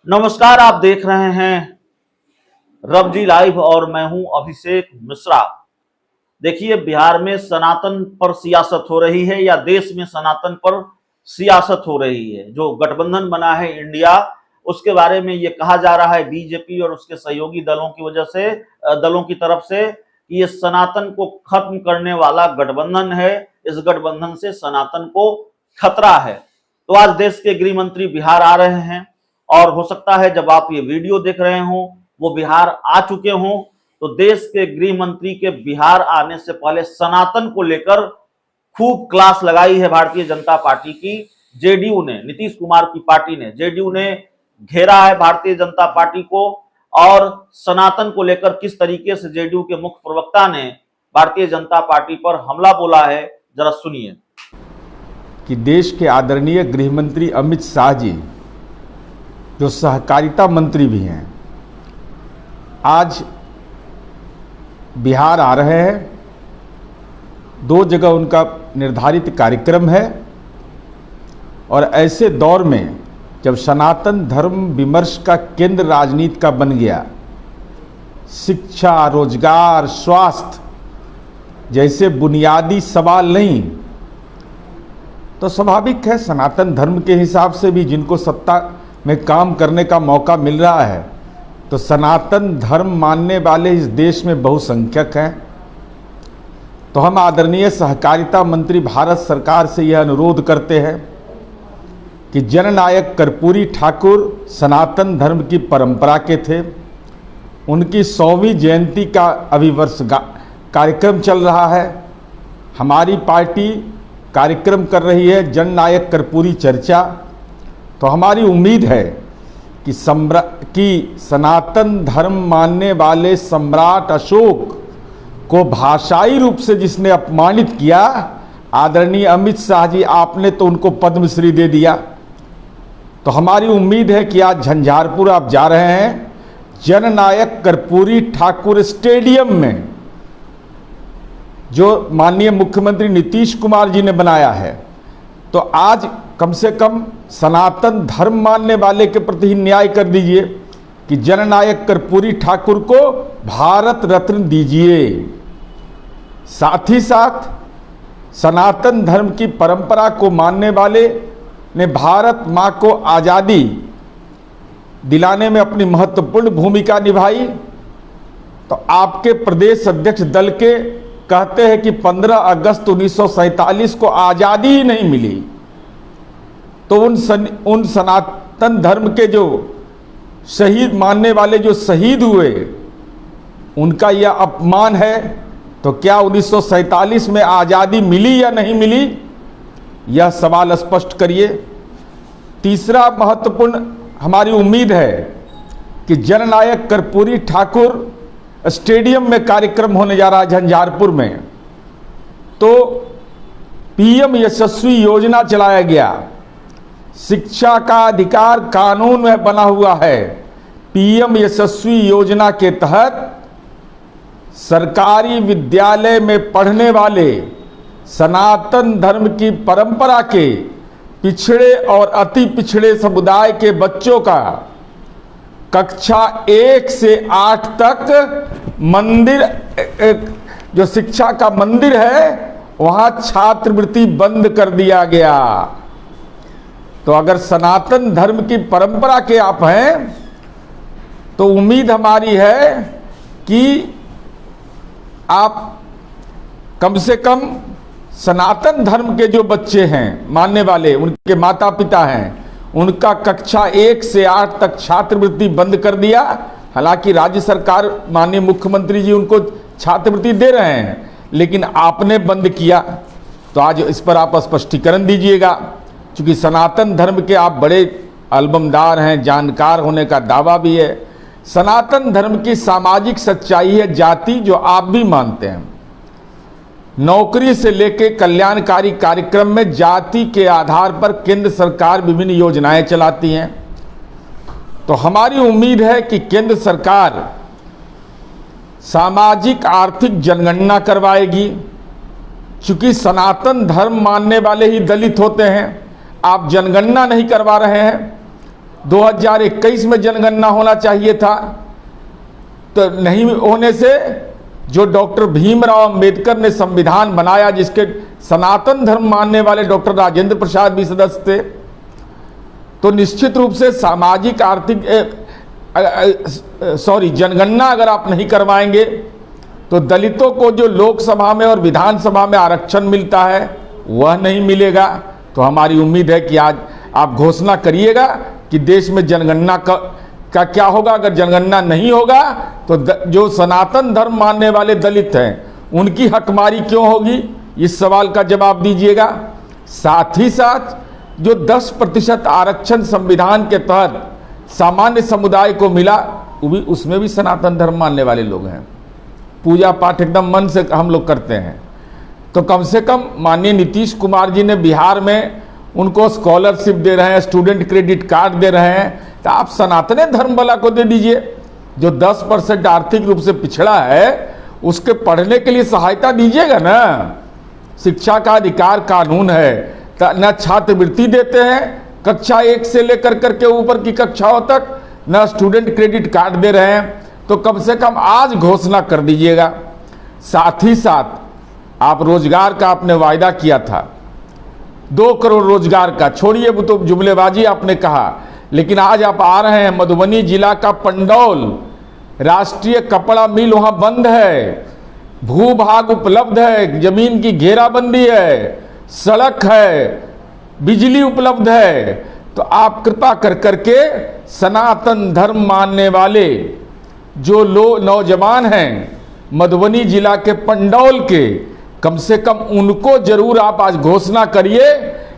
नमस्कार, आप देख रहे हैं रबजी लाइव और मैं हूं अभिषेक मिश्रा। देखिए, बिहार में सनातन पर सियासत हो रही है या देश में सनातन पर सियासत हो रही है। जो गठबंधन बना है इंडिया, उसके बारे में ये कहा जा रहा है बीजेपी और उसके सहयोगी दलों की वजह से, दलों की तरफ से, कि ये सनातन को खत्म करने वाला गठबंधन है। इस गठबंधन से सनातन को खतरा है। तो आज देश के गृह मंत्री बिहार आ रहे हैं और हो सकता है जब आप ये वीडियो देख रहे हो वो बिहार आ चुके हों। तो देश के गृह मंत्री के बिहार आने से पहले सनातन को लेकर खूब क्लास लगाई है भारतीय जनता पार्टी की। जेडीयू ने, नीतीश कुमार की पार्टी ने, जेडीयू ने घेरा है भारतीय जनता पार्टी को और सनातन को लेकर किस तरीके से जेडीयू के मुख्य प्रवक्ता ने भारतीय जनता पार्टी पर हमला बोला है, जरा सुनिए। कि देश के आदरणीय गृह मंत्री अमित शाह जी, जो सहकारिता मंत्री भी हैं, आज बिहार आ रहे हैं। 2 जगह उनका निर्धारित कार्यक्रम है और ऐसे दौर में जब सनातन धर्म विमर्श का केंद्र राजनीति का बन गया, शिक्षा, रोजगार, स्वास्थ्य जैसे बुनियादी सवाल नहीं, तो स्वाभाविक है सनातन धर्म के हिसाब से भी जिनको सत्ता में काम करने का मौका मिल रहा है, तो सनातन धर्म मानने वाले इस देश में बहुसंख्यक हैं। तो हम आदरणीय सहकारिता मंत्री भारत सरकार से यह अनुरोध करते हैं कि जननायक कर्पूरी ठाकुर सनातन धर्म की परंपरा के थे। उनकी 100वीं जयंती का अभी वर्ष कार्यक्रम चल रहा है। हमारी पार्टी कार्यक्रम कर रही है जननायक कर्पूरी चर्चा। तो हमारी उम्मीद है कि सनातन धर्म मानने वाले सम्राट अशोक को भाषाई रूप से जिसने अपमानित किया, आदरणीय अमित शाह जी, आपने तो उनको पद्मश्री दे दिया। तो हमारी उम्मीद है कि आज झंझारपुर आप जा रहे हैं, जननायक कर्पूरी ठाकुर स्टेडियम में, जो माननीय मुख्यमंत्री नीतीश कुमार जी ने बनाया है, तो आज कम से कम सनातन धर्म मानने वाले के प्रति न्याय कर दीजिए कि जननायक कर्पूरी ठाकुर को भारत रत्न दीजिए। साथ ही साथ सनातन धर्म की परंपरा को मानने वाले ने भारत मां को आज़ादी दिलाने में अपनी महत्वपूर्ण भूमिका निभाई। तो आपके प्रदेश अध्यक्ष दल के कहते हैं कि 15 अगस्त 1947 को आज़ादी ही नहीं मिली। तो उन सनातन धर्म के जो शहीद मानने वाले जो शहीद हुए, उनका यह अपमान है। तो क्या 1947 में आज़ादी मिली या नहीं मिली, यह सवाल स्पष्ट करिए। तीसरा महत्वपूर्ण हमारी उम्मीद है कि जननायक कर्पूरी ठाकुर स्टेडियम में कार्यक्रम होने जा रहा है झंझारपुर में। तो पीएम यशस्वी योजना चलाया गया, शिक्षा का अधिकार कानून में बना हुआ है। पीएम यशस्वी योजना के तहत सरकारी विद्यालय में पढ़ने वाले सनातन धर्म की परंपरा के पिछड़े और अति पिछड़े समुदाय के बच्चों का कक्षा 1 से 8 तक मंदिर, जो शिक्षा का मंदिर है, वहां छात्रवृत्ति बंद कर दिया गया। तो अगर सनातन धर्म की परंपरा के आप हैं तो उम्मीद हमारी है कि आप कम से कम सनातन धर्म के जो बच्चे हैं मानने वाले, उनके माता पिता हैं, उनका कक्षा 1 से 8 तक छात्रवृत्ति बंद कर दिया। हालांकि राज्य सरकार, माननीय मुख्यमंत्री जी उनको छात्रवृत्ति दे रहे हैं, लेकिन आपने बंद किया। तो आज इस पर आप स्पष्टीकरण दीजिएगा, क्योंकि सनातन धर्म के आप बड़े अल्बमदार हैं, जानकार होने का दावा भी है। सनातन धर्म की सामाजिक सच्चाई है जाति, जो आप भी मानते हैं। नौकरी से लेकर कल्याणकारी कार्यक्रम में जाति के आधार पर केंद्र सरकार विभिन्न योजनाएं चलाती हैं। तो हमारी उम्मीद है कि केंद्र सरकार सामाजिक आर्थिक जनगणना करवाएगी, क्योंकि सनातन धर्म मानने वाले ही दलित होते हैं। आप जनगणना नहीं करवा रहे हैं, 2021 में जनगणना होना चाहिए था, तो नहीं होने से जो डॉक्टर भीमराव अंबेडकर ने संविधान बनाया, जिसके सनातन धर्म मानने वाले डॉक्टर राजेंद्र प्रसाद भी सदस्य थे, तो निश्चित रूप से सामाजिक आर्थिक जनगणना अगर आप नहीं करवाएंगे तो दलितों को जो लोकसभा में और विधानसभा में आरक्षण मिलता है वह नहीं मिलेगा। तो हमारी उम्मीद है कि आज आप घोषणा करिएगा कि देश में जनगणना का क्या होगा। अगर जनगणना नहीं होगा तो जो सनातन धर्म मानने वाले दलित हैं उनकी हकमारी क्यों होगी, इस सवाल का जवाब दीजिएगा। साथ ही साथ जो 10% आरक्षण संविधान के तहत सामान्य समुदाय को मिला, उसमें भी सनातन धर्म मानने वाले लोग हैं। पूजा पाठ एकदम मन से हम लोग करते हैं। तो कम से कम माननीय नीतीश कुमार जी ने बिहार में उनको स्कॉलरशिप दे रहे हैं, स्टूडेंट क्रेडिट कार्ड दे रहे हैं, तो आप सनातन धर्म वाला को दे दीजिए। जो 10% आर्थिक रूप से पिछड़ा है उसके पढ़ने के लिए सहायता दीजिएगा ना। शिक्षा का अधिकार कानून है, न छात्रवृत्ति देते हैं कक्षा 1 से लेकर करके ऊपर की कक्षाओं तक, न स्टूडेंट क्रेडिट कार्ड दे रहे हैं। तो कम से कम आज घोषणा कर दीजिएगा। साथ ही साथ आप रोजगार का आपने वायदा किया था, 2 करोड़ रोजगार का, छोड़िए वो तो जुमलेबाजी आपने कहा, लेकिन आज आप आ रहे हैं मधुबनी जिला का पंडौल राष्ट्रीय कपड़ा मिल वहां बंद है, भूभाग उपलब्ध है, जमीन की घेराबंदी है, सड़क है, बिजली उपलब्ध है। तो आप कृपा कर करके सनातन धर्म मानने वाले जो नौजवान हैं मधुबनी जिला के पंडौल के, कम से कम उनको जरूर आप आज घोषणा करिए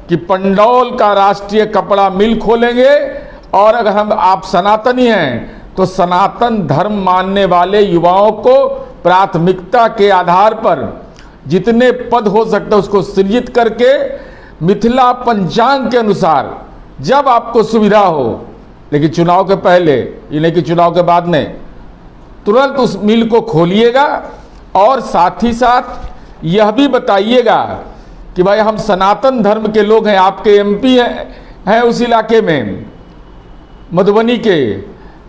कि पंडौल का राष्ट्रीय कपड़ा मिल खोलेंगे। और अगर आप सनातनी हैं तो सनातन धर्म मानने वाले युवाओं को प्राथमिकता के आधार पर जितने पद हो सकते हैं उसको सृजित करके मिथिला पंचांग के अनुसार जब आपको सुविधा हो, लेकिन चुनाव के पहले, ये नहीं कि चुनाव के बाद में, तुरंत उस मिल को खोलिएगा। और साथ ही साथ यह भी बताइएगा कि भाई हम सनातन धर्म के लोग हैं, आपके एमपी हैं उस इलाके में मधुबनी के,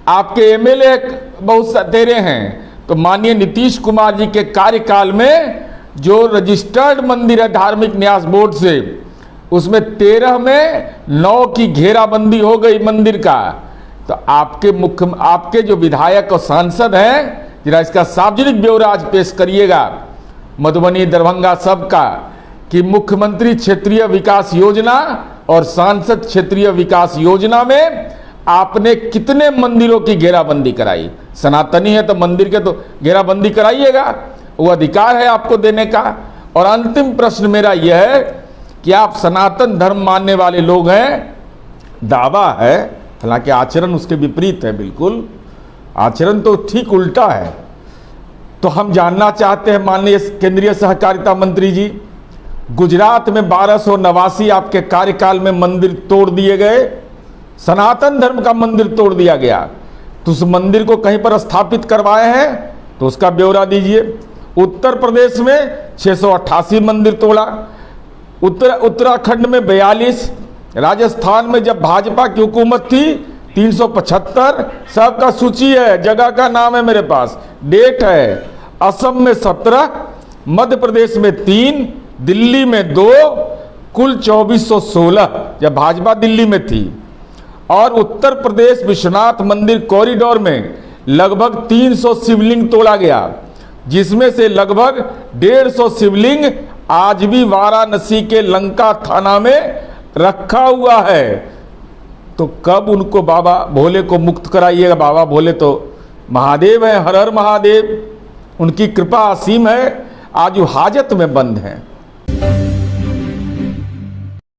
आपके एमएलए बहुत तेरे हैं। तो माननीय नीतीश कुमार जी के कार्यकाल में जो रजिस्टर्ड मंदिर है धार्मिक न्यास बोर्ड से, उसमें 13 में 9 की घेराबंदी हो गई मंदिर का। तो आपके जो विधायक और सांसद हैं, जरा इसका सार्वजनिक ब्यौरा आज पेश करिएगा मधुबनी दरभंगा सबका, कि मुख्यमंत्री क्षेत्रीय विकास योजना और सांसद क्षेत्रीय विकास योजना में आपने कितने मंदिरों की घेराबंदी कराई। सनातनी है तो मंदिर के तो घेराबंदी कराइएगा, वो अधिकार है आपको देने का। और अंतिम प्रश्न मेरा यह है कि आप सनातन धर्म मानने वाले लोग हैं, दावा है, हालांकि आचरण उसके विपरीत है, बिल्कुल आचरण तो ठीक उल्टा है। तो हम जानना चाहते हैं माननीय केंद्रीय सहकारिता मंत्री जी, गुजरात में 1289 आपके कार्यकाल में मंदिर तोड़ दिए गए, सनातन धर्म का मंदिर तोड़ दिया गया, तो उस मंदिर को कहीं पर स्थापित करवाए हैं तो उसका ब्यौरा दीजिए। उत्तर प्रदेश में 688 मंदिर तोड़ा, उत्तराखंड में 42, राजस्थान में जब भाजपा की हुकूमत थी 375, सबका सूची है, जगह का नाम है मेरे पास, डेट है। असम में 17, मध्य प्रदेश में 3, दिल्ली में 2, कुल 2416 जब भाजपा दिल्ली में थी। और उत्तर प्रदेश विश्वनाथ मंदिर कॉरिडोर में लगभग 300 शिवलिंग तोड़ा गया, जिसमें से लगभग 150 शिवलिंग आज भी वाराणसी के लंका थाना में रखा हुआ है। तो कब उनको बाबा भोले को मुक्त कराइएगा। बाबा भोले तो महादेव है, हर हर महादेव, उनकी कृपा असीम है, आज वो हाजत में बंद हैं।